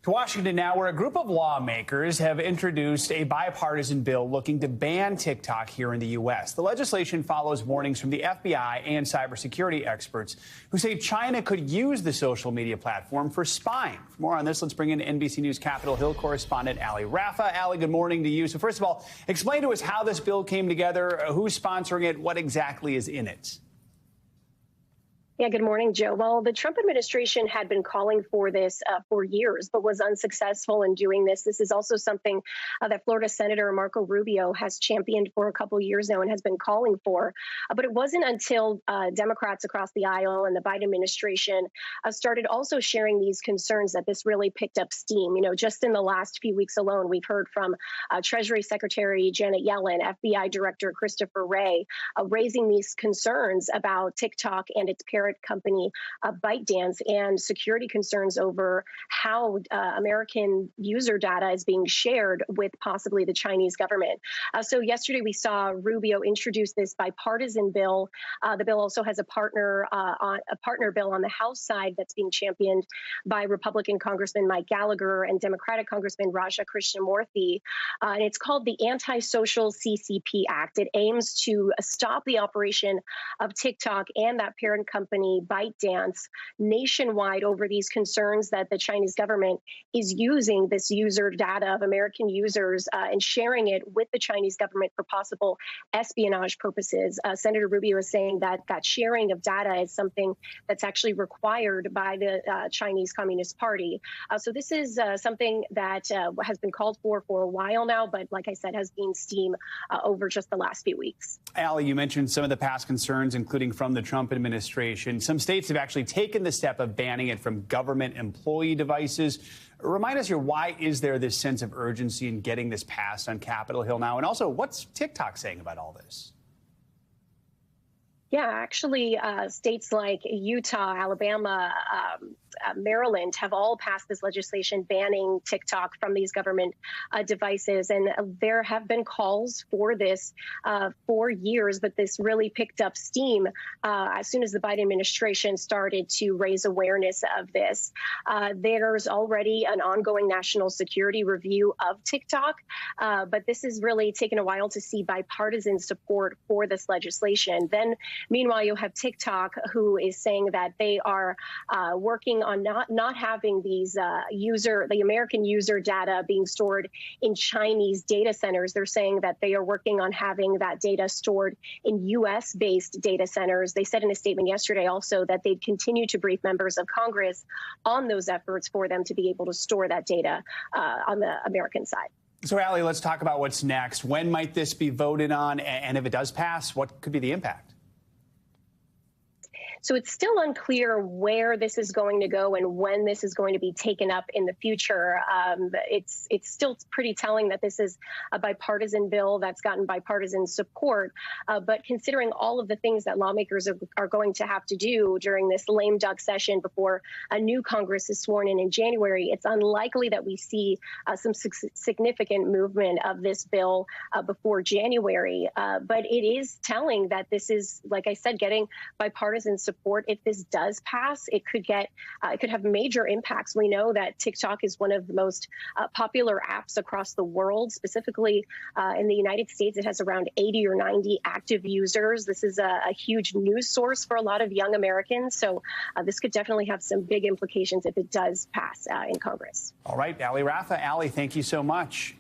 To Washington now, where a group of lawmakers have introduced a bipartisan bill looking to ban TikTok here in the U.S. The legislation follows warnings from the FBI and cybersecurity experts who say China could use the social media platform for spying. For more on this, let's bring in NBC News Capitol Hill correspondent Ali Rafa. Ali, good morning to you. So first of all, explain to us how this bill came together, who's sponsoring it, what exactly is in it. Yeah, good morning, Joe. Well, the Trump administration had been calling for this for years, but was unsuccessful in doing this. This is also something that Florida Senator Marco Rubio has championed for a couple of years now and has been calling for. But it wasn't until Democrats across the aisle and the Biden administration started also sharing these concerns that this really picked up steam. You know, just in the last few weeks alone, we've heard from Treasury Secretary Janet Yellen, FBI Director Christopher Wray, raising these concerns about TikTok and its parent company ByteDance and security concerns over how American user data is being shared with possibly the Chinese government. So yesterday we saw Rubio introduce this bipartisan bill. The bill also has a partner bill on the House side that's being championed by Republican Congressman Mike Gallagher and Democratic Congressman Raja Krishnamurthy. And it's called the Anti-Social CCP Act. It aims to stop the operation of TikTok and that parent company ByteDance nationwide over these concerns that the Chinese government is using this user data of American users and sharing it with the Chinese government for possible espionage purposes. Senator Rubio is saying that that sharing of data is something that's actually required by the Chinese Communist Party. So this is something that has been called for a while now, but like I said, has gained steam over just the last few weeks. Ali, you mentioned some of the past concerns, including from the Trump administration. Some states have actually taken the step of banning it from government employee devices. Remind us here, why is there this sense of urgency in getting this passed on Capitol Hill now? And also, what's TikTok saying about all this? Yeah, actually, states like Utah, Alabama, Maryland have all passed this legislation banning TikTok from these government devices. And there have been calls for this for years, but this really picked up steam as soon as the Biden administration started to raise awareness of this. There's already an ongoing national security review of TikTok, but this has really taken a while to see bipartisan support for this legislation. Then, meanwhile, you have TikTok, who is saying that they are working on not having these the American user data being stored in Chinese data centers. They're saying that they are working on having that data stored in U.S.-based data centers. They said in a statement yesterday also that they'd continue to brief members of Congress on those efforts for them to be able to store that data on the American side. So, Ali, let's talk about what's next. When might this be voted on? And if it does pass, what could be the impact? So it's still unclear where this is going to go and when this is going to be taken up in the future. It's still pretty telling that this is a bipartisan bill that's gotten bipartisan support. But considering all of the things that lawmakers are going to have to do during this lame duck session before a new Congress is sworn in January, it's unlikely that we see some significant movement of this bill before January. But it is telling that this is, like I said, getting bipartisan support. If this does pass, it could have major impacts. We know that TikTok is one of the most popular apps across the world. Specifically in the United States, it has around 80 or 90 active users. This is a huge news source for a lot of young Americans. So this could definitely have some big implications if it does pass in Congress. All right, Ali Rafa. Ali, thank you so much.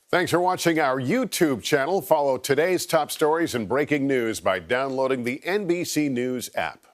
Thanks for watching our YouTube channel. Follow today's top stories and breaking news by downloading the NBC News app.